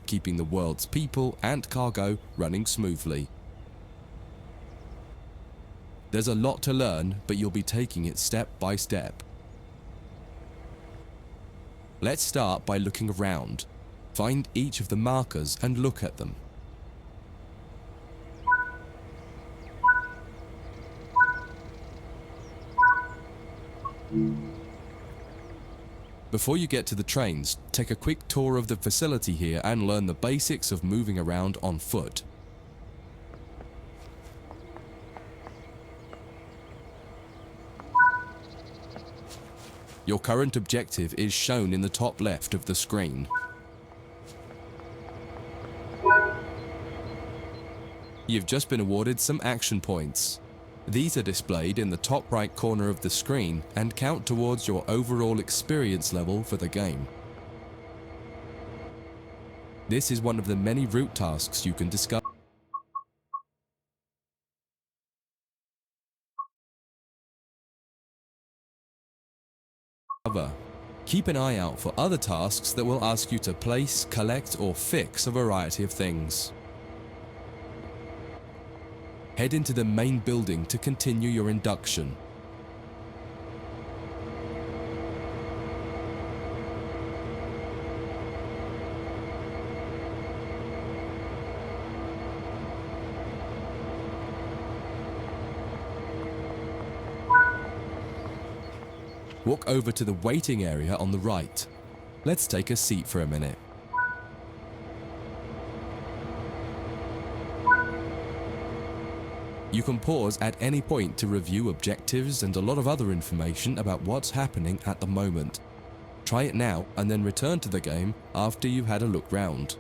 keeping the world's people and cargo running smoothly. There's a lot to learn, but you'll be taking it step by step. Let's start by looking around. Find each of the markers and look at them. Before you get to the trains, take a quick tour of the facility here and learn the basics of moving around on foot. Your current objective is shown in the top left of the screen. You've just been awarded some action points. These are displayed in the top right corner of the screen and count towards your overall experience level for the game. This is one of the many route tasks you can discover. Keep an eye out for other tasks that will ask you to place, collect, or fix a variety of things. Head into the main building to continue your induction. Walk over to the waiting area on the right. Let's take a seat for a minute. You can pause at any point to review objectives and a lot of other information about what's happening at the moment. Try it now and then return to the game after you've had a look round.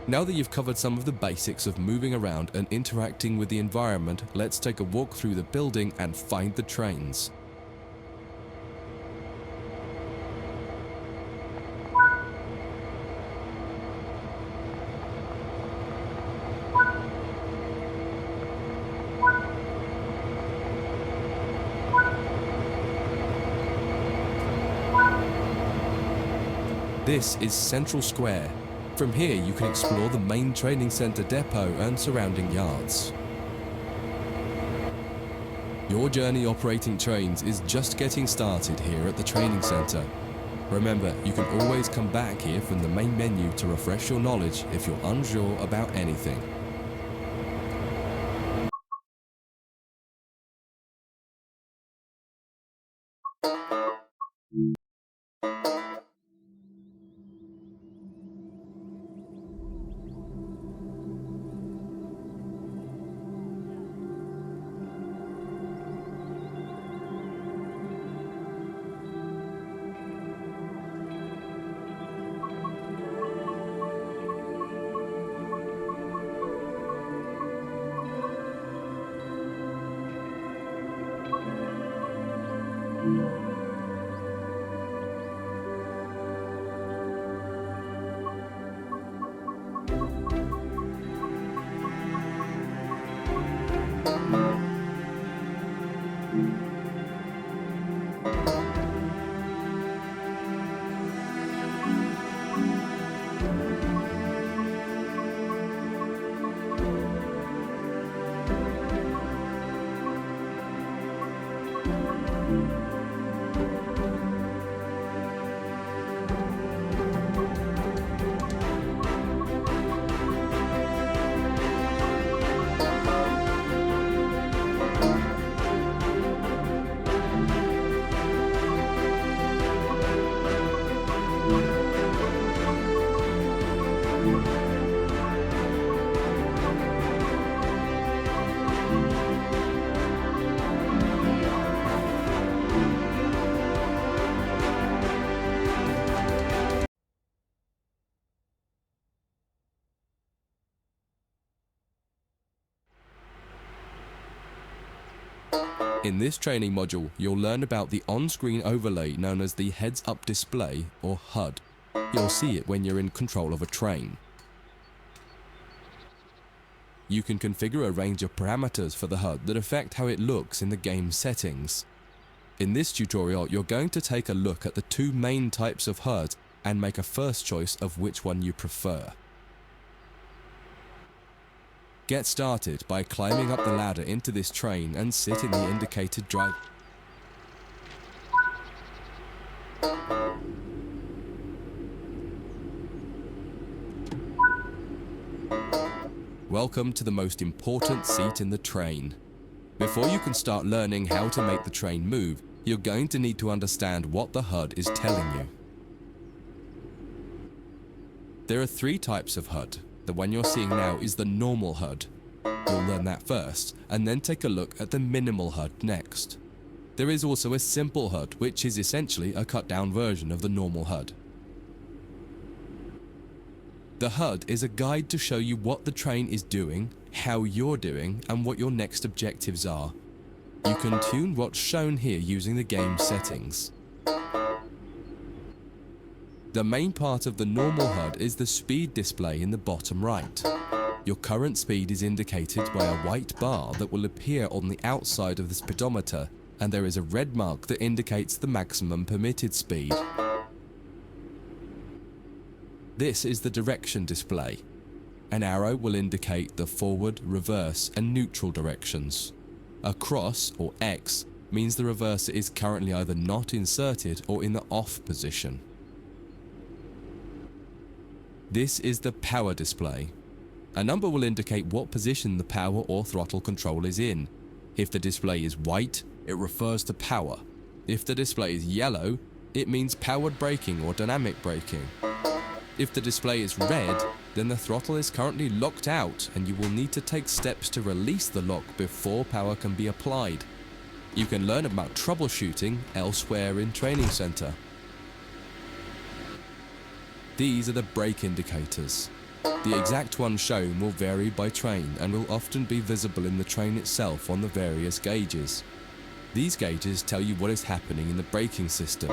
Now that you've covered some of the basics of moving around and interacting with the environment, let's take a walk through the building and find the trains. This is Central Square. From here you can explore the main training center depot and surrounding yards. Your journey operating trains is just getting started here at the training center. Remember, you can always come back here from the main menu to refresh your knowledge if you're unsure about anything. In this training module, you'll learn about the on-screen overlay known as the heads-up display, or HUD. You'll see it when you're in control of a train. You can configure a range of parameters for the HUD that affect how it looks in the game settings. In this tutorial, you're going to take a look at the two main types of HUD and make a first choice of which one you prefer. Get started by climbing up the ladder into this train and sit in the indicated drive. Welcome to the most important seat in the train. Before you can start learning how to make the train move, you're going to need to understand what the HUD is telling you. There are three types of HUD. The one you're seeing now is the normal HUD. You'll learn that first, and then take a look at the minimal HUD next. There is also a simple HUD, which is essentially a cut-down version of the normal HUD. The HUD is a guide to show you what the train is doing, how you're doing, and what your next objectives are. You can tune what's shown here using the game settings. The main part of the normal HUD is the speed display in the bottom right. Your current speed is indicated by a white bar that will appear on the outside of the speedometer, and there is a red mark that indicates the maximum permitted speed. This is the direction display. An arrow will indicate the forward, reverse, and neutral directions. A cross, or X, means the reverser is currently either not inserted or in the off position. This is the power display. A number will indicate what position the power or throttle control is in. If the display is white, it refers to power. If the display is yellow, it means powered braking or dynamic braking. If the display is red, then the throttle is currently locked out and you will need to take steps to release the lock before power can be applied. You can learn about troubleshooting elsewhere in Training Center. These are the brake indicators. The exact one shown will vary by train and will often be visible in the train itself on the various gauges. These gauges tell you what is happening in the braking system.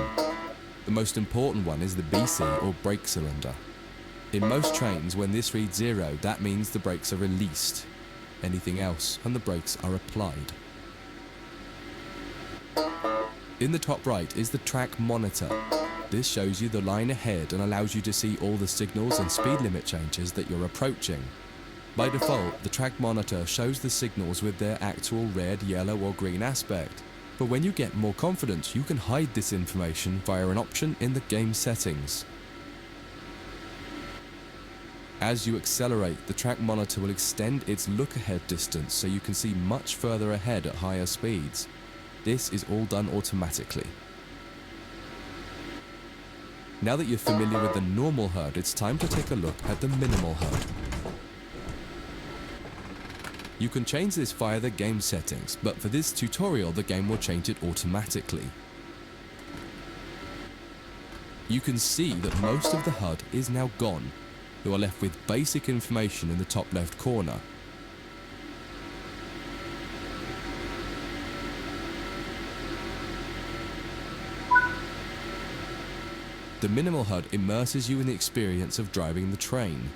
The most important one is the BC, or brake cylinder. In most trains, when this reads 0, that means the brakes are released. Anything else, and the brakes are applied. In the top right is the track monitor. This shows you the line ahead and allows you to see all the signals and speed limit changes that you're approaching. By default, the track monitor shows the signals with their actual red, yellow, or green aspect. But when you get more confidence, you can hide this information via an option in the game settings. As you accelerate, the track monitor will extend its look-ahead distance so you can see much further ahead at higher speeds. This is all done automatically. Now that you're familiar with the normal HUD, it's time to take a look at the minimal HUD. You can change this via the game settings, but for this tutorial the game will change it automatically. You can see that most of the HUD is now gone. You are left with basic information in the top left corner. The minimal HUD immerses you in the experience of driving the train.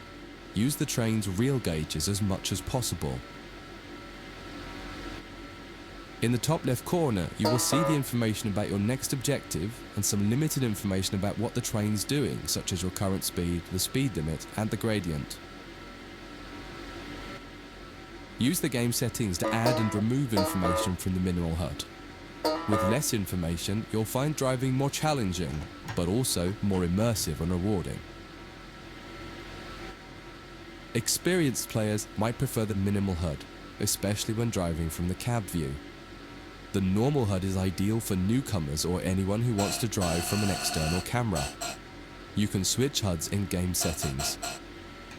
Use the train's real gauges as much as possible. In the top left corner, you will see the information about your next objective and some limited information about what the train's doing, such as your current speed, the speed limit, and the gradient. Use the game settings to add and remove information from the minimal HUD. With less information, you'll find driving more challenging, but also more immersive and rewarding. Experienced players might prefer the minimal HUD, especially when driving from the cab view. The normal HUD is ideal for newcomers or anyone who wants to drive from an external camera. You can switch HUDs in game settings.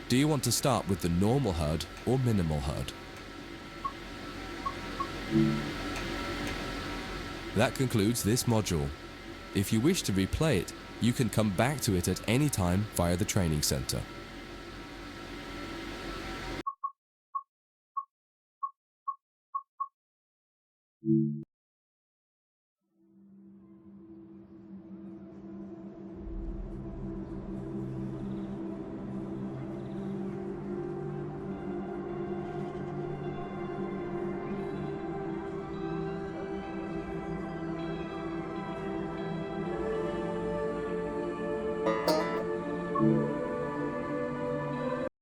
Do you want to start with the normal HUD or minimal HUD? That concludes this module. If you wish to replay it, you can come back to it at any time via the Training Center.